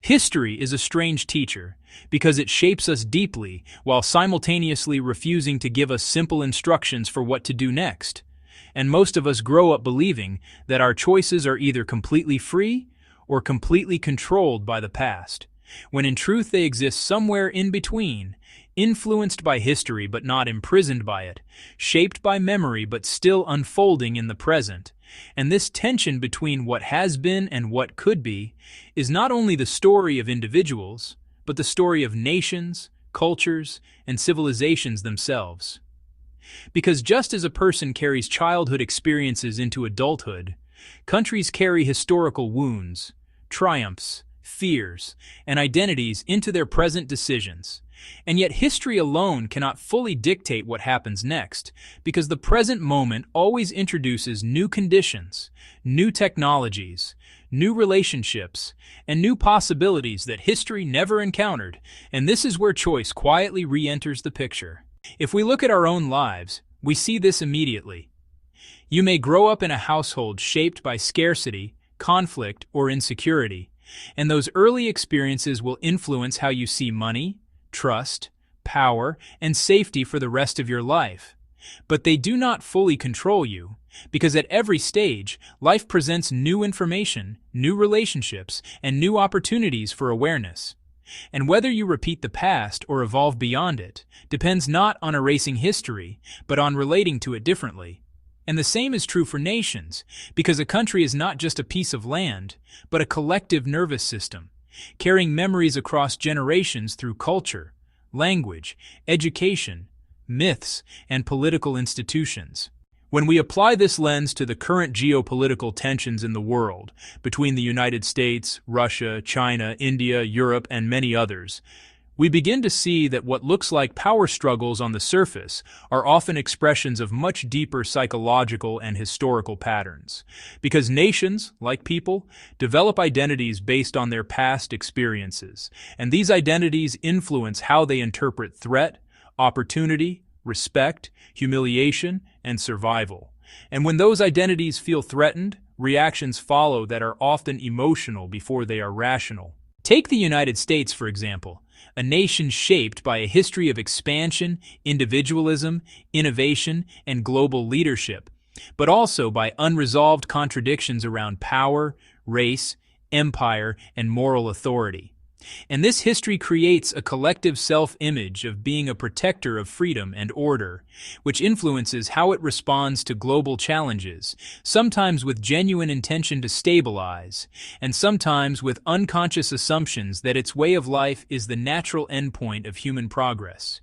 History is a strange teacher because it shapes us deeply while simultaneously refusing to give us simple instructions for what to do next. And most of us grow up believing that our choices are either completely free or completely controlled by the past, when in truth they exist somewhere in between, influenced by history but not imprisoned by it, shaped by memory but still unfolding in the present. And this tension between what has been and what could be is not only the story of individuals, but the story of nations, cultures, and civilizations themselves. Because just as a person carries childhood experiences into adulthood, countries carry historical wounds, triumphs, fears, and identities into their present decisions. And yet history alone cannot fully dictate what happens next, because the present moment always introduces new conditions, new technologies, new relationships, and new possibilities that history never encountered, and this is where choice quietly re-enters the picture. If we look at our own lives, we see this immediately. You may grow up in a household shaped by scarcity, conflict, or insecurity, and those early experiences will influence how you see money, trust, power, and safety for the rest of your life. But they do not fully control you, because at every stage, life presents new information, new relationships, and new opportunities for awareness. And whether you repeat the past or evolve beyond it depends not on erasing history, but on relating to it differently. And the same is true for nations, because a country is not just a piece of land, but a collective nervous system, carrying memories across generations through culture, language, education, myths, and political institutions. When we apply this lens to the current geopolitical tensions in the world, between the United States, Russia, China, India, Europe, and many others, we begin to see that what looks like power struggles on the surface are often expressions of much deeper psychological and historical patterns. Because nations, like people, develop identities based on their past experiences, and these identities influence how they interpret threat, opportunity, respect, humiliation, and survival. And when those identities feel threatened, reactions follow that are often emotional before they are rational. Take the United States, for example, a nation shaped by a history of expansion, individualism, innovation, and global leadership, but also by unresolved contradictions around power, race, empire, and moral authority. And this history creates a collective self-image of being a protector of freedom and order, which influences how it responds to global challenges, sometimes with genuine intention to stabilize, and sometimes with unconscious assumptions that its way of life is the natural endpoint of human progress.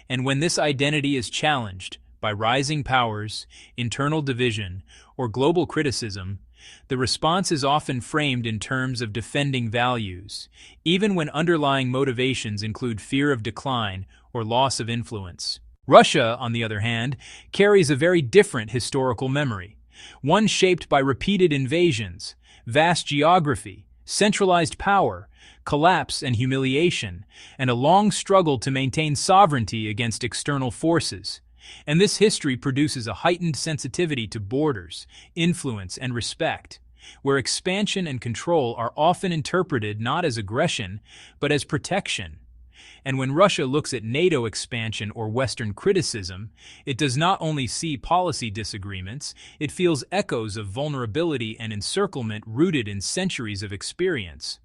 And when this identity is challenged by rising powers, internal division, or global criticism, the response is often framed in terms of defending values, even when underlying motivations include fear of decline or loss of influence. Russia, on the other hand, carries a very different historical memory, one shaped by repeated invasions, vast geography, centralized power, collapse and humiliation, and a long struggle to maintain sovereignty against external forces. And this history produces a heightened sensitivity to borders, influence, and respect, where expansion and control are often interpreted not as aggression, but as protection. And when Russia looks at NATO expansion or Western criticism, it does not only see policy disagreements, it feels echoes of vulnerability and encirclement rooted in centuries of experience.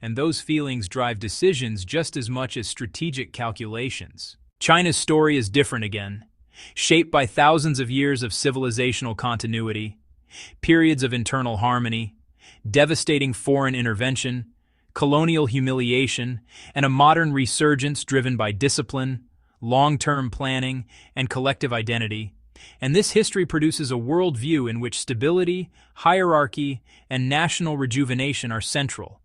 And those feelings drive decisions just as much as strategic calculations. China's story is different again. Shaped by thousands of years of civilizational continuity, periods of internal harmony, devastating foreign intervention, colonial humiliation, and a modern resurgence driven by discipline, long-term planning, and collective identity. And this history produces a worldview in which stability, hierarchy, and national rejuvenation are central,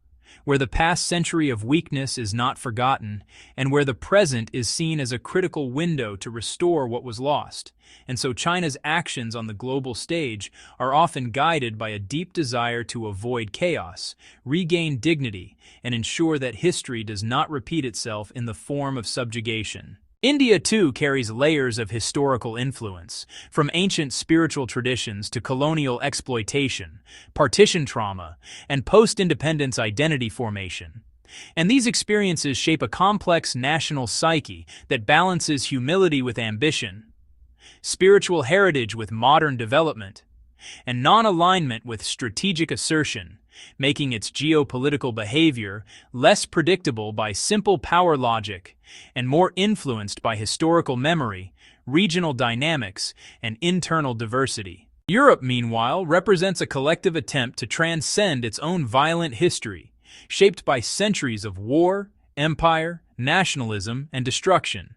where the past century of weakness is not forgotten, and where the present is seen as a critical window to restore what was lost. And so China's actions on the global stage are often guided by a deep desire to avoid chaos, regain dignity, and ensure that history does not repeat itself in the form of subjugation. India, too, carries layers of historical influence, from ancient spiritual traditions to colonial exploitation, partition trauma, and post-independence identity formation. And these experiences shape a complex national psyche that balances humility with ambition, spiritual heritage with modern development, and non-alignment with strategic assertion, making its geopolitical behavior less predictable by simple power logic and more influenced by historical memory, regional dynamics, and internal diversity. Europe, meanwhile, represents a collective attempt to transcend its own violent history, shaped by centuries of war, empire, nationalism, and destruction,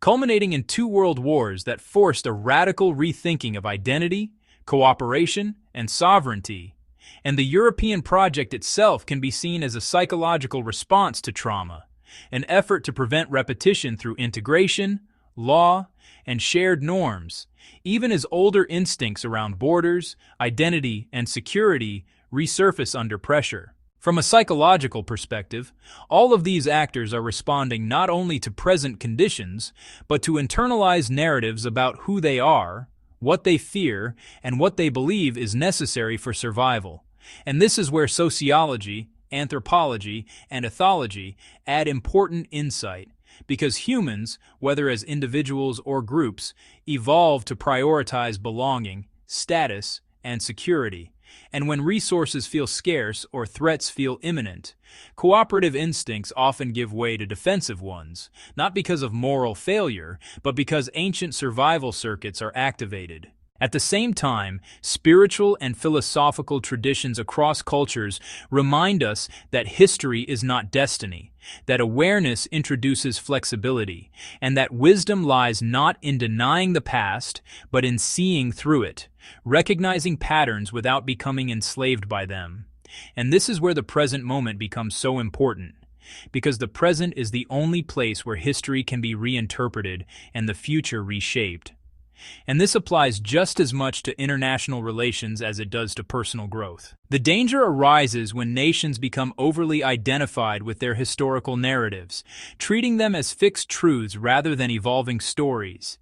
culminating in two world wars that forced a radical rethinking of identity, cooperation, and sovereignty. And the European project itself can be seen as a psychological response to trauma, an effort to prevent repetition through integration, law, and shared norms, even as older instincts around borders, identity, and security resurface under pressure. From a psychological perspective, all of these actors are responding not only to present conditions, but to internalized narratives about who they are, what they fear, and what they believe is necessary for survival. And this is where sociology, anthropology, and ethology add important insight, because humans, whether as individuals or groups, evolve to prioritize belonging, status, and security. And when resources feel scarce or threats feel imminent, cooperative instincts often give way to defensive ones, not because of moral failure, but because ancient survival circuits are activated. At the same time, spiritual and philosophical traditions across cultures remind us that history is not destiny, that awareness introduces flexibility, and that wisdom lies not in denying the past, but in seeing through it, recognizing patterns without becoming enslaved by them. And this is where the present moment becomes so important, because the present is the only place where history can be reinterpreted and the future reshaped. And this applies just as much to international relations as it does to personal growth. The danger arises when nations become overly identified with their historical narratives, treating them as fixed truths rather than evolving stories.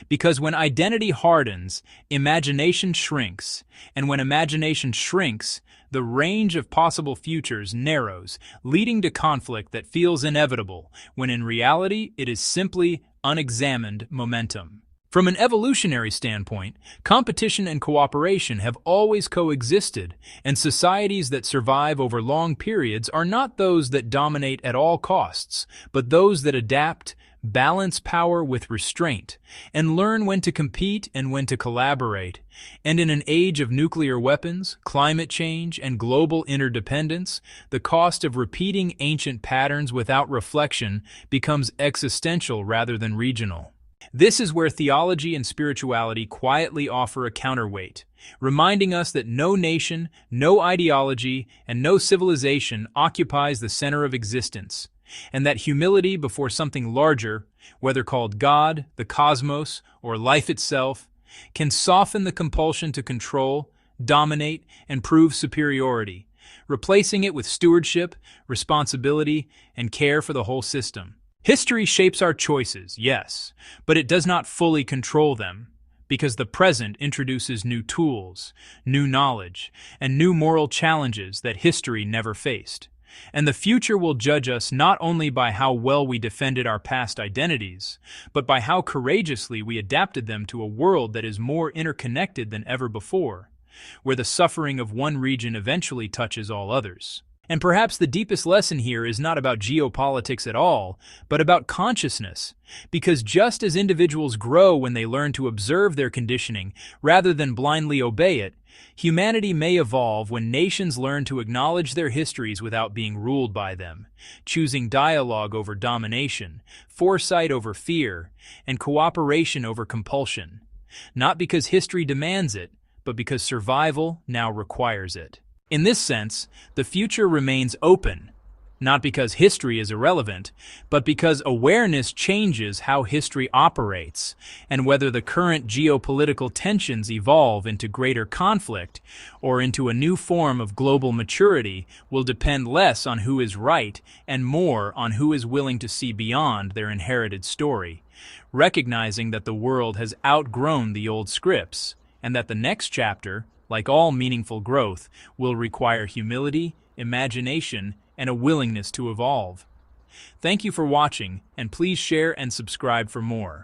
Because when identity hardens, imagination shrinks, and when imagination shrinks, the range of possible futures narrows, leading to conflict that feels inevitable, when in reality it is simply unexamined momentum. From an evolutionary standpoint, competition and cooperation have always coexisted, and societies that survive over long periods are not those that dominate at all costs, but those that adapt, balance power with restraint, and learn when to compete and when to collaborate. And in an age of nuclear weapons, climate change, and global interdependence, the cost of repeating ancient patterns without reflection becomes existential rather than regional. This is where theology and spirituality quietly offer a counterweight, reminding us that no nation, no ideology, and no civilization occupies the center of existence, and that humility before something larger, whether called God, the cosmos, or life itself, can soften the compulsion to control, dominate, and prove superiority, replacing it with stewardship, responsibility, and care for the whole system. History shapes our choices, yes, but it does not fully control them, because the present introduces new tools, new knowledge, and new moral challenges that history never faced. And the future will judge us not only by how well we defended our past identities, but by how courageously we adapted them to a world that is more interconnected than ever before, where the suffering of one region eventually touches all others. And perhaps the deepest lesson here is not about geopolitics at all, but about consciousness. Because just as individuals grow when they learn to observe their conditioning rather than blindly obey it, humanity may evolve when nations learn to acknowledge their histories without being ruled by them, choosing dialogue over domination, foresight over fear, and cooperation over compulsion. Not because history demands it, but because survival now requires it. In this sense, the future remains open, not because history is irrelevant, but because awareness changes how history operates, and whether the current geopolitical tensions evolve into greater conflict or into a new form of global maturity will depend less on who is right and more on who is willing to see beyond their inherited story, recognizing that the world has outgrown the old scripts, and that the next chapter, like all meaningful growth, will require humility, imagination, and a willingness to evolve. Thank you for watching, and please share and subscribe for more.